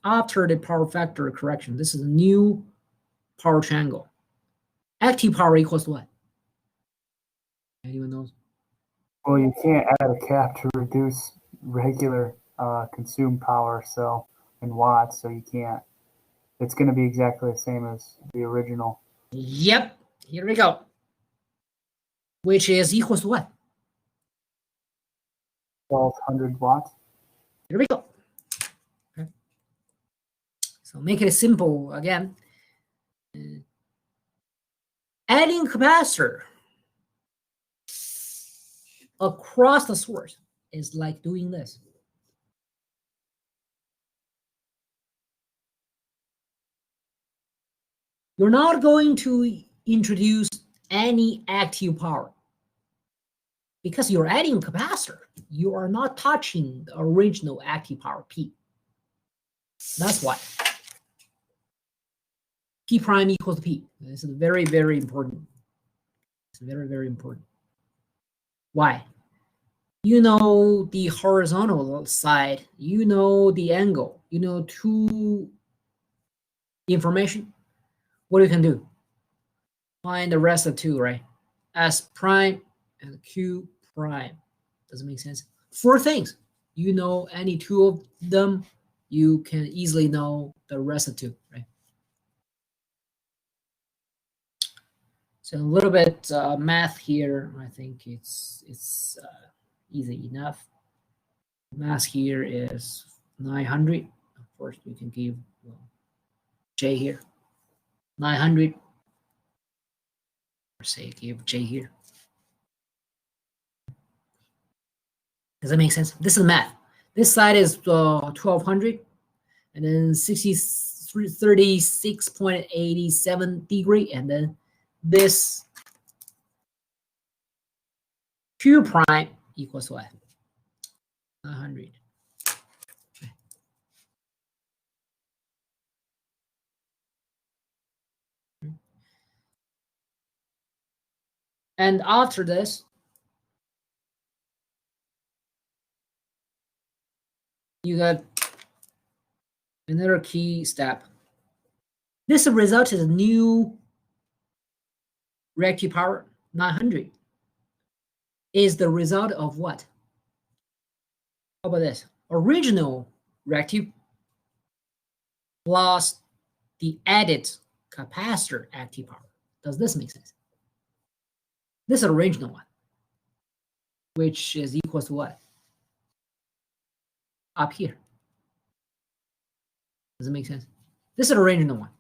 after the power factor correction. This is a new power triangle. Active power equals to what? Anyone knows? Well, you can't add a cap to reduce regular consumed power, so in watts, so you can't. It's going to be exactly the same as the original. Yep. Here we go. Which is equals to what? 1200 watts. Here we go. Okay. So make it simple again. Adding capacitor across the source is like doing this. You're not going to introduce any active power because you're adding a capacitor. You are not touching the original active power P. That's why. P prime equals to P. This is very, very important. It's very, very important. Why? You know the horizontal side, you know the angle, you know two information. What you can do? Find the rest of two, right? S prime and Q prime. Does it make sense? 4 things. You know any 2 of them, you can easily know the rest of 2, right? So a little bit math here. I think it's easy enough. Mass here is 900. Of course, we can give J here. 900. Or say give J here. Does that make sense? This is math. This side is 1200, and then 36.87 degree, and then this Q prime equals what? 900. And after this, you got another key step. This resulted in new reactive power 900. Is the result of what? How about this? Original reactive plus the added capacitor active power. Does this make sense? This is the original one, which is equal to what? Up here. Does it make sense? This is the original one.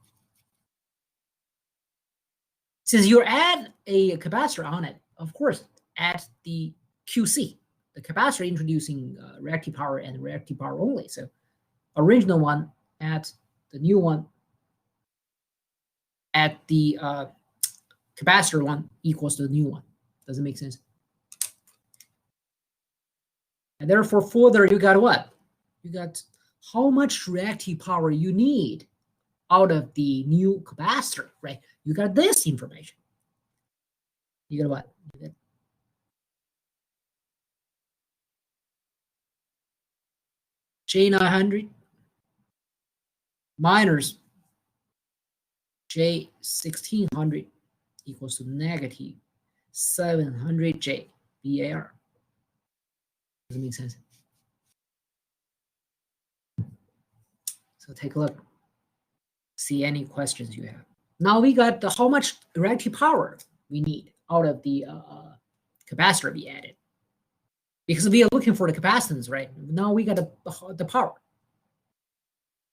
Since you add a capacitor on it, of course, add the QC, the capacitor introducing reactive power and reactive power only. So original one, add the new one, add the capacitor one equals to the new one. Does it make sense? And therefore, further, you got what? You got how much reactive power you need out of the new capacitor, right? You got this information. You got what? You got J900 minus J1600 equals to negative 700J VAR. Does it make sense? So take a look. See any questions you have. Now we got the how much reactive power we need out of the capacitor we added. Because we are looking for the capacitance, right? Now we got the power.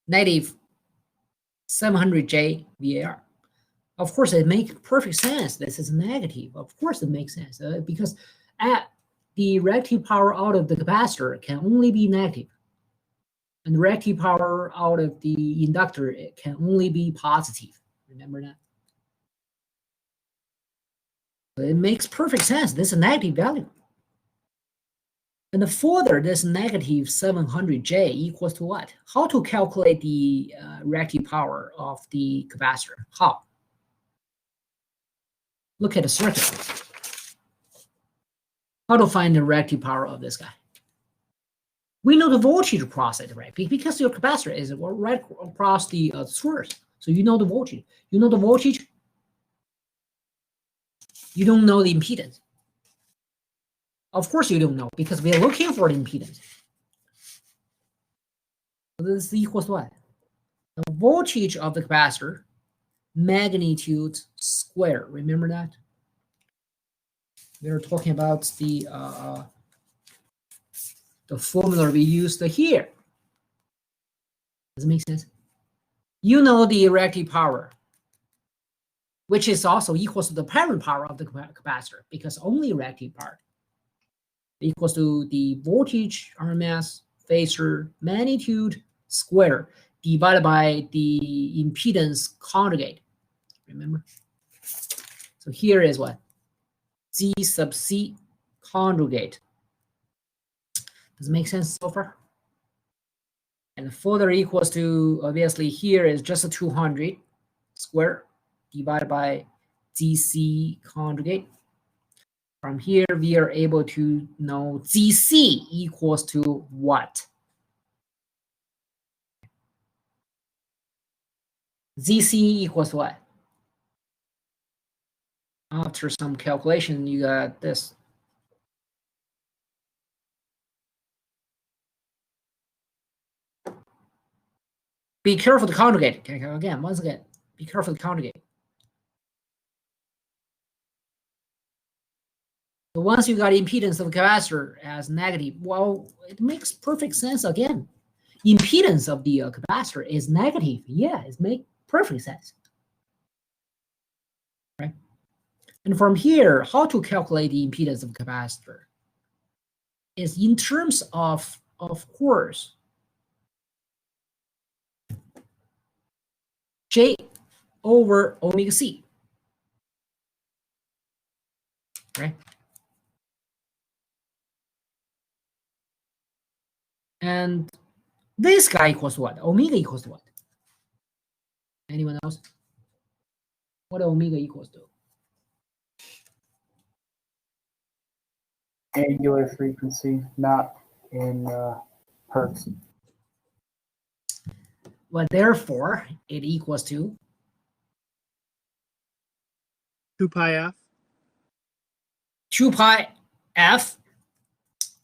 Negative 700J VAR. Of course, it makes perfect sense. This is negative. Of course, it makes sense because the reactive power out of the capacitor can only be negative. And the reactive power out of the inductor, it can only be positive. Remember that? So it makes perfect sense. This is a negative value. And the further this negative 700J equals to what? How to calculate the reactive power of the capacitor? How? Look at the circuit. How to find the reactive power of this guy? We know the voltage across it, right? Because your capacitor is right across the source. So you know the voltage. You know the voltage. You don't know the impedance. Of course you don't know because we are looking for the impedance. So this equals what? The voltage of the capacitor magnitude square. Remember that? We are talking about the formula we used here. Does it make sense? You know the reactive power, which is also equals to the parent power of the capacitor because only reactive power equals to the voltage RMS phasor magnitude square divided by the impedance conjugate remember? So here is what? Z sub C conjugate. Does it make sense so far? And further equals to, obviously here is just a 200 square divided by ZC conjugate. From here, we are able to know ZC equals to what? ZC equals what? After some calculation, you got this. Be careful to conjugate. Okay, again, once again, be careful to conjugate. So once you got impedance of the capacitor as negative, well, it makes perfect sense again. Impedance of the capacitor is negative. Yeah, it makes perfect sense. Right? And from here, how to calculate the impedance of the capacitor is in terms of course, J over omega C. Right? And this guy equals what? Omega equals to what? Anyone else? What omega equals to? Angular frequency, not in hertz. Well, therefore, it equals to 2 pi f. 2 pi f.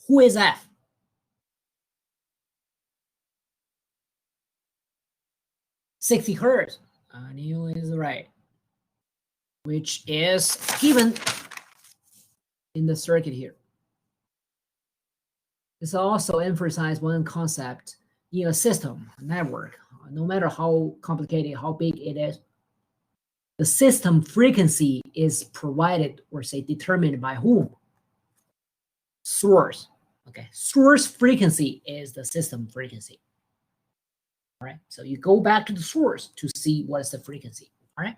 Who is f? $60 Neil is right, which is given in the circuit here. This also emphasizes one concept in a system, a network, no matter how complicated, how big it is, the system frequency is provided or say determined by whom? Source. Okay, source frequency is the system frequency. All right, so you go back to the source to see what is the frequency. All right.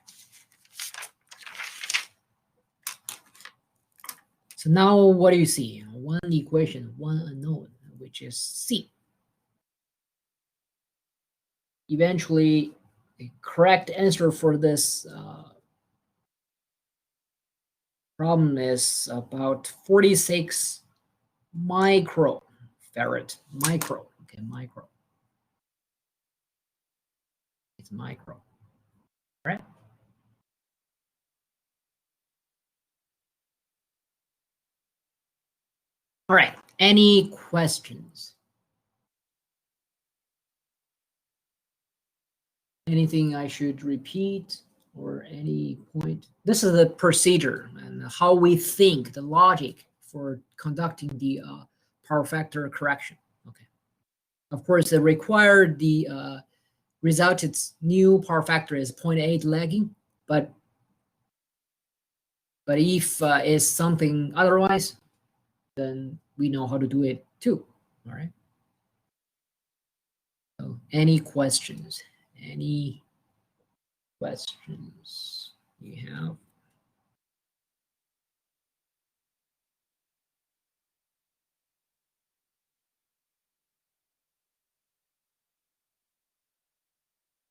So now what do you see? One equation, one unknown, which is C. Eventually, the correct answer for this problem is about 46 microfarad. Micro, okay, micro. It's micro, right? All right, any questions? Anything I should repeat or any point? This is the procedure and how we think, the logic for conducting the power factor correction. Okay. Of course, the required, the resulted new power factor is 0.8 lagging, but if it's something otherwise, then we know how to do it too. All right. So any questions? Any questions you have?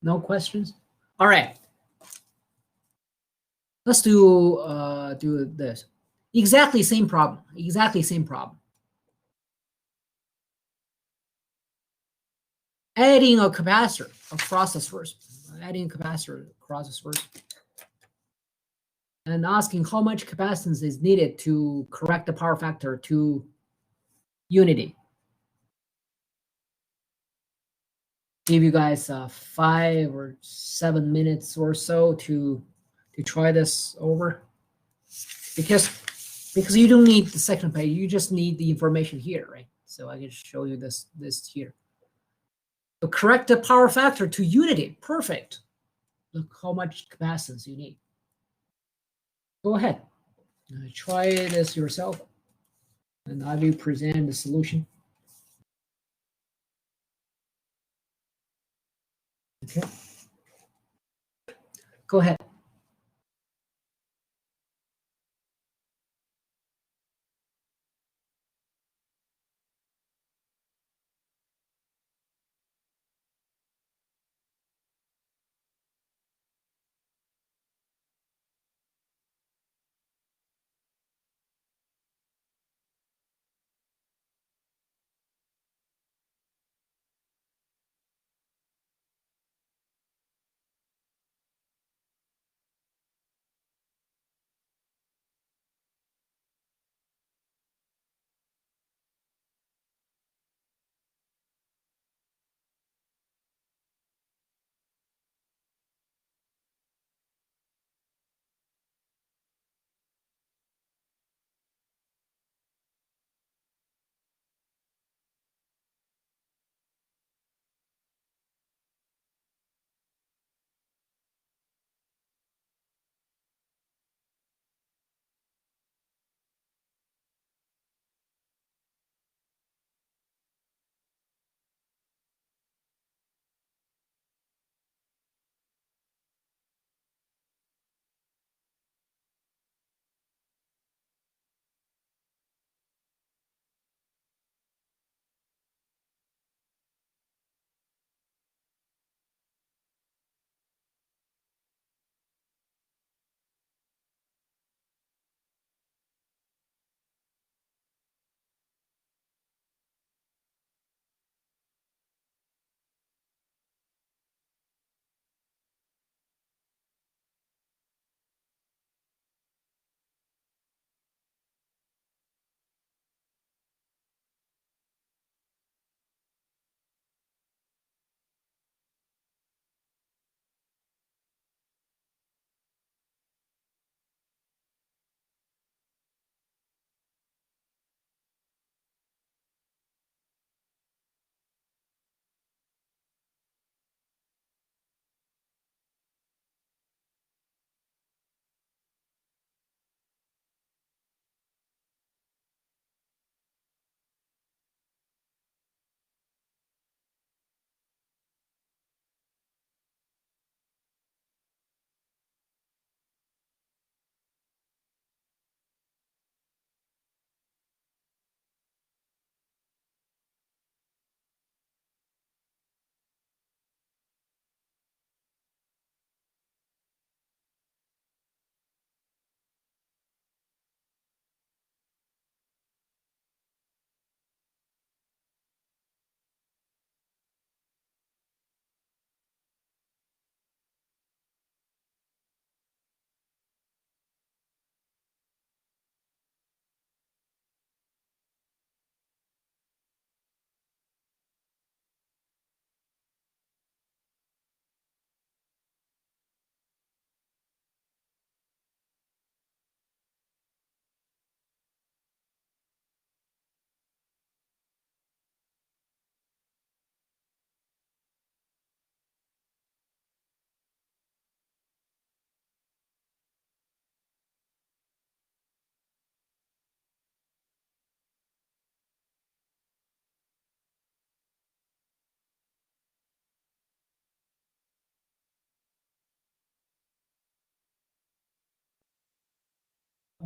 No questions? All right. Let's do this. Exactly same problem. Exactly same problem. Adding a capacitor across the source. Adding a capacitor across the source. And asking how much capacitance is needed to correct the power factor to unity. Give you guys 5 or 7 minutes or so to try this over, because you don't need the second page, you just need the information here, right? So I can show you this here. So correct the power factor to unity. Perfect. Look how much capacitance you need. Go ahead. Try this yourself, and I will present the solution. Okay. Go ahead.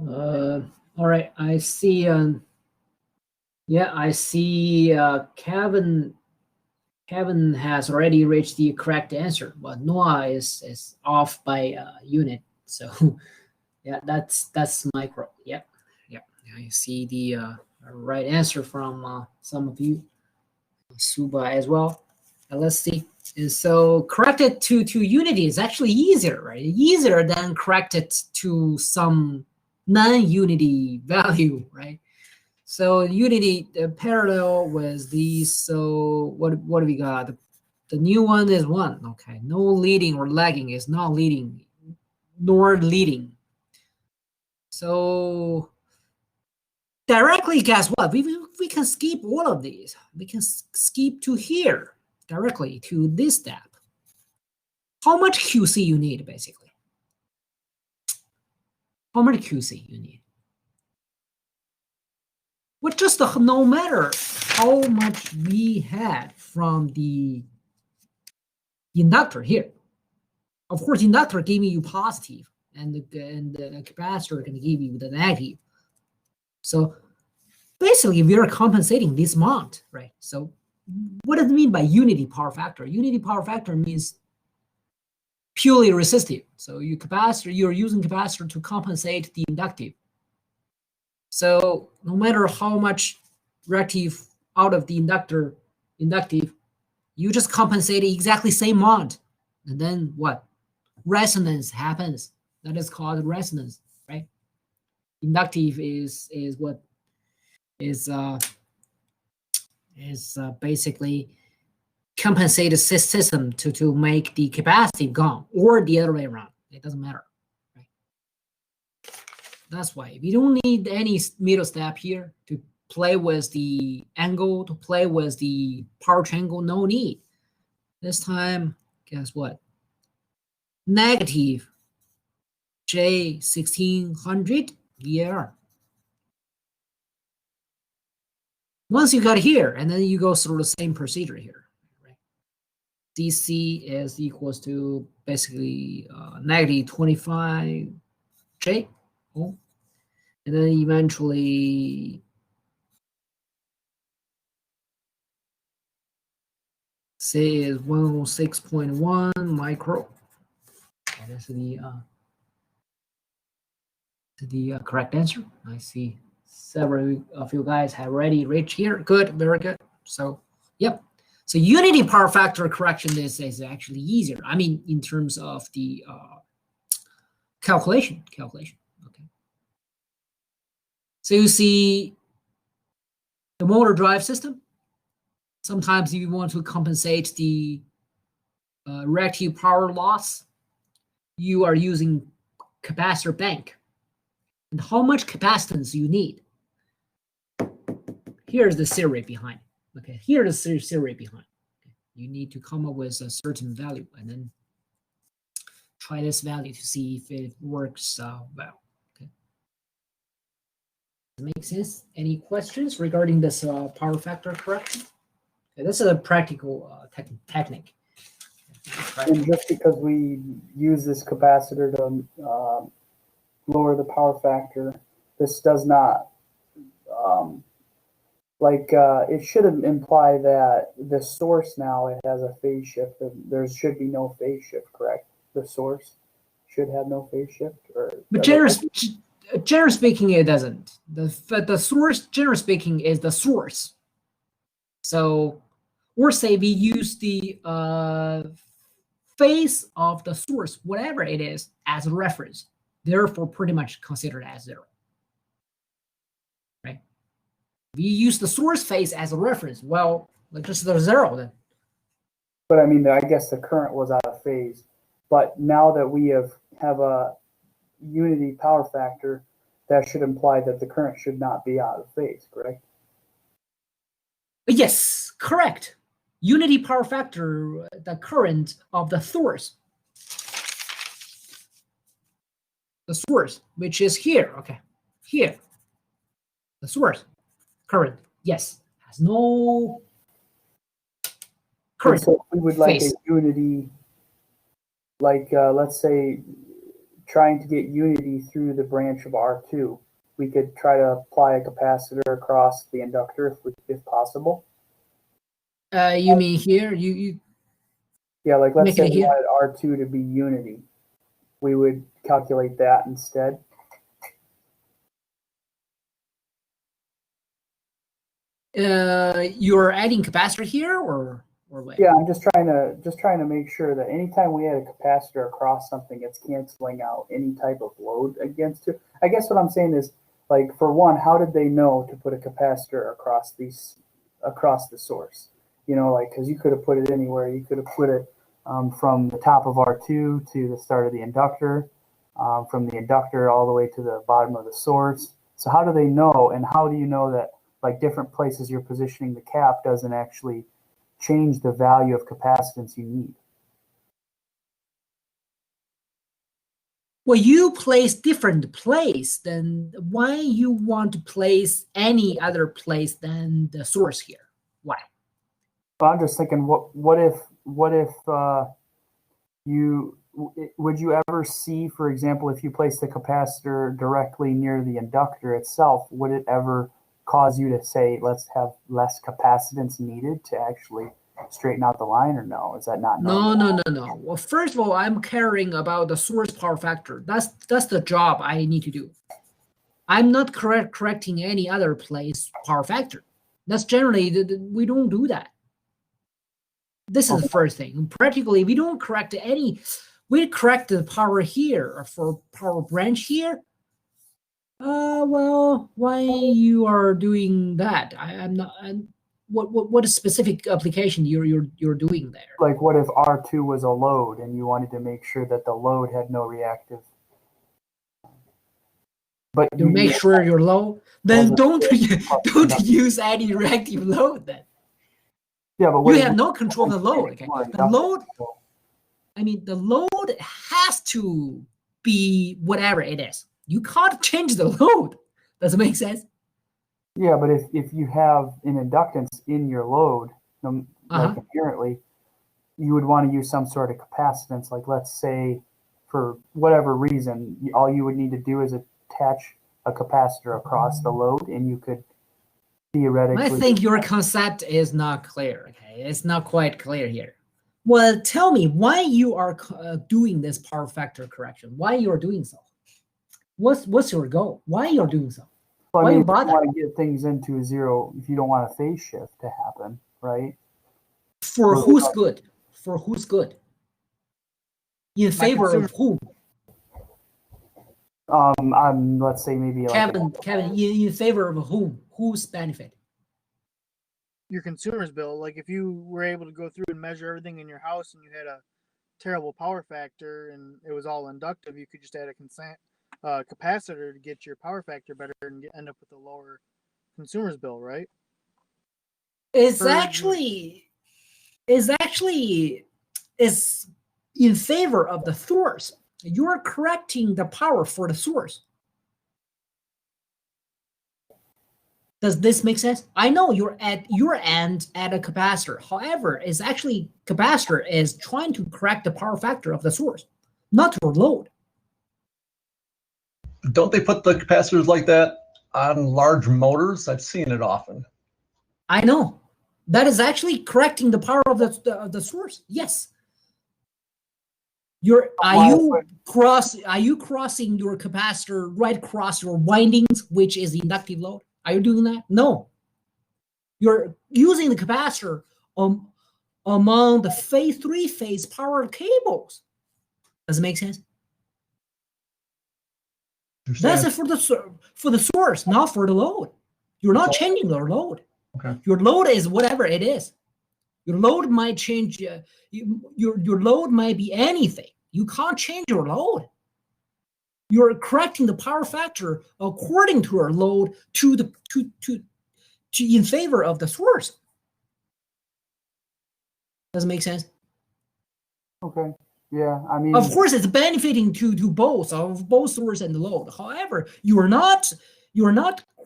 All right, I see. Yeah, I see. Kevin has already reached the correct answer, but Noah is off by unit. So yeah, that's micro. Yep. I see the right answer from some of you, Suba as well. Let's see. And so corrected to unity is actually easier, right? Easier than corrected to some non-unity value, right? So unity parallel with these. So what do we got? The new one is 1. Okay, no leading or lagging is not leading nor leading. So directly, guess what? We can skip all of these. We can skip to here directly to this step. How much QC you need, basically? How much QC you need? Well, just no matter how much we had from the inductor here. Of course, inductor giving you positive, and the capacitor can give you the negative. So basically, we are compensating this amount, right? So what does it mean by unity power factor? Unity power factor means purely resistive. So you're using capacitor to compensate the inductive. So no matter how much reactive out of the inductive, you just compensate exactly same amount. And then what? Resonance happens. That is called resonance, right? Inductive is what is basically compensate the system to make the capacitive gone, or the other way around. It doesn't matter, right? That's why we don't need any middle step here to play with the angle, to play with the power triangle. No need. This time, guess what? Negative J1600 VAR. Once you got here, and then you go through the same procedure here, right? DC is equals to basically negative 25 J, and then eventually say is 106.1 micro. That's the correct answer. I see several of you guys have already reached here. Good, very good. So, yep. So unity power factor correction is actually easier. I mean, in terms of the calculation. Okay. So you see the motor drive system. Sometimes you want to compensate the reactive power loss. You are using capacitor bank. And how much capacitance you need? Here's the theory behind it. Okay, here's the theory behind it. Okay. You need to come up with a certain value and then try this value to see if it works well. Okay. Does it make sense? Any questions regarding this power factor correction? Okay, this is a practical technique. And just because we use this capacitor to lower the power factor, this does not it should imply that the source now it has a phase shift. There should be no phase shift, correct? The source should have no phase shift, but generally speaking, it doesn't. The source, generally speaking, is the source. So, or say we use the phase of the source, whatever it is, as a reference. Therefore, pretty much considered as 0. Right? We use the source phase as a reference. Well, like just the 0 then. But I mean, I guess the current was out of phase. But now that we have a unity power factor, that should imply that the current should not be out of phase, correct? Yes, correct. Unity power factor, the current of the source. The source, which is here, okay, here. The source, current, yes, has no current. So we would like phase. a unity, like let's say trying to get unity through the branch of R2. We could try to apply a capacitor across the inductor if possible. You mean here? You Yeah, like let's Make say it we here. wanted R2 to be unity. We would calculate that instead. you're adding capacitor here or what? Yeah, I'm just trying to make sure that anytime we add a capacitor across something, it's canceling out any type of load against it. I guess what I'm saying is, like, for one, how did they know to put a capacitor across the source? You know, like, because you could have put it anywhere. You could have put it from the top of R2 to the start of the inductor, from the inductor all the way to the bottom of the source. So how do they know, and how do you know that, like, different places you're positioning the cap doesn't actually change the value of capacitance you need? Well, you place different place, then why you want to place any other place than the source here? Why? Well, I'm just thinking, what if would you ever see, for example, if you place the capacitor directly near the inductor itself, would it ever cause you to say, let's have less capacitance needed to actually straighten out the line, or no? Is that not normal? No. Well, first of all, I'm caring about the source power factor. That's the job I need to do. I'm not correcting any other place power factor. That's generally, we don't do that. This is the first thing. Practically, we don't correct any. We correct the power here for power branch here. Well, why you are doing that? I'm not. What specific application you're doing there? Like, what if R2 was a load and you wanted to make sure that the load had no reactive? But To make sure you're low, then don't use any reactive load. Then yeah, but you have no control of the load. Okay, the load. I mean, the load has to be whatever it is. You can't change the load. Does it make sense? Yeah, but if you have an inductance in your load, like inherently, you would want to use some sort of capacitance. Like, let's say, for whatever reason, all you would need to do is attach a capacitor across the load, and you could theoretically... I think your concept is not clear. Okay, it's not quite clear here. Well, tell me why you are doing this power factor correction. Why you are doing so? What's your goal? Why you're doing so? Well, why I mean, you bother? If you want to get things into a zero, if you don't want a phase shift to happen, right? For who's good? For who's good? In favor of whom? Let's say maybe Kevin, in favor of whom? Whose benefit? Your consumer's bill. Like, if you were able to go through and measure everything in your house and you had a terrible power factor and it was all inductive, you could just add a capacitor to get your power factor better and end up with a lower consumer's bill, right? It's actually in favor of the source. You're correcting the power for the source. Does this make sense? I know you're at your end at a capacitor. However, it's actually capacitor is trying to correct the power factor of the source, not your load. Don't they put the capacitors like that on large motors? I've seen it often. I know. That is actually correcting the power of the source. Yes. Are you crossing your capacitor right across your windings, which is the inductive load? Are you doing that? No. You're using the capacitor among the three-phase power cables. Does it make sense? That's it for the source, not for the load. You're not changing your load. Okay. Your load is whatever it is. Your load might change. Your load might be anything. You can't change your load. You're correcting the power factor according to your load to in favor of the source. Does it make sense? Okay. Yeah, I mean, of course, it's benefiting to both source and the load. However, you're not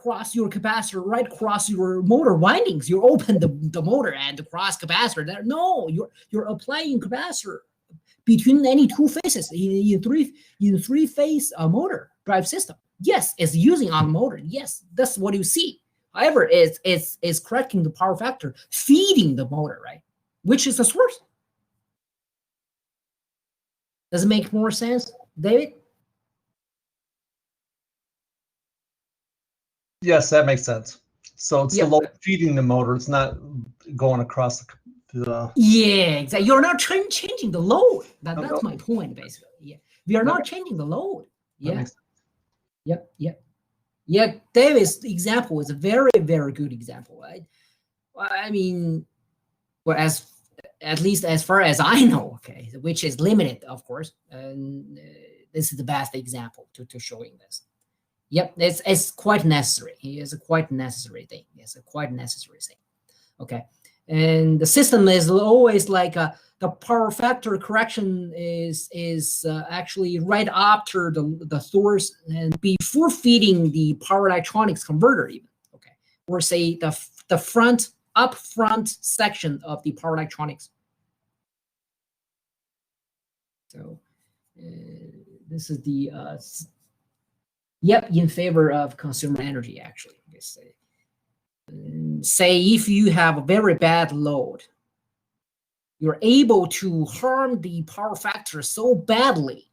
cross your capacitor right across your motor windings. You open the motor and the cross capacitor there. No, you're applying capacitor between any two phases in three-phase motor drive system. Yes, it's using on motor. Yes, that's what you see. However, it's correcting the power factor, feeding the motor, right? Which is the source. Does it make more sense, David? Yes, that makes sense. So it's Yep. the load feeding the motor. It's not going across the. Yeah, exactly. You're not changing the load. That's No. my point, basically. Yeah, we are not changing the load. Yeah. Yep. Yeah, David's example is a very, very good example, right? I mean, well, at least as far as I know, okay, which is limited, of course, and this is the best example to showing this. Yep, it's quite necessary. It's a quite necessary thing. It's a quite necessary thing. Okay, and the system is always like the power factor correction is actually right after the source and before feeding the power electronics converter even. Okay, or say the front section of the power electronics. So this is the in favor of consumer energy, actually. Say if you have a very bad load, you're able to harm the power factor so badly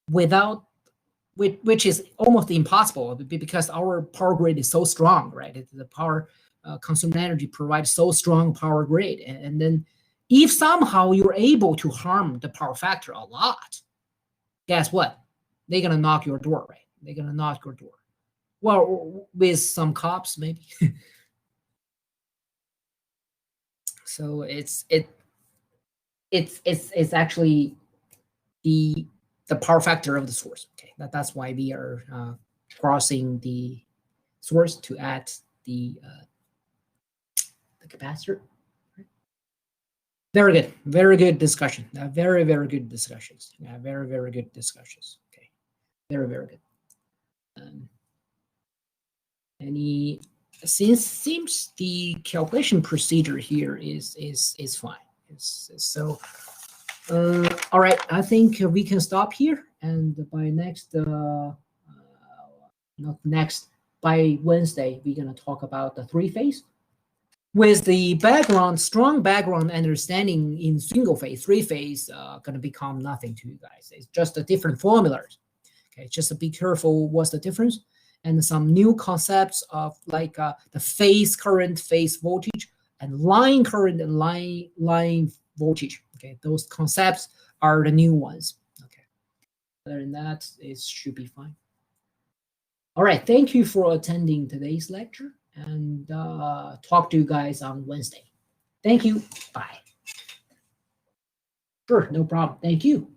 which is almost impossible because our power grid is so strong, right? The power consumer energy provides so strong power grid. And then if somehow you're able to harm the power factor a lot, guess what? They're going to knock your door, right? They're going to knock your door. Well, with some cops, maybe. So it's actually the power factor of the source. Okay, that's why we are crossing the source to add the capacitor. Very good discussion. Very good discussions. Very good discussions. Okay, very good. Seems the calculation procedure here is fine. So all right, I think we can stop here, and by by Wednesday we're gonna talk about the three-phase with the strong background understanding in single-phase. Three-phase gonna become nothing to you guys. It's just a different formulas. Okay, just be careful what's the difference, and some new concepts of like the phase current, phase voltage, and line current and line voltage. Okay, those concepts are the new ones. Okay, other than that, it should be fine. All right, thank you for attending today's lecture, and talk to you guys on Wednesday. Thank you. Bye. Sure, no problem. Thank you.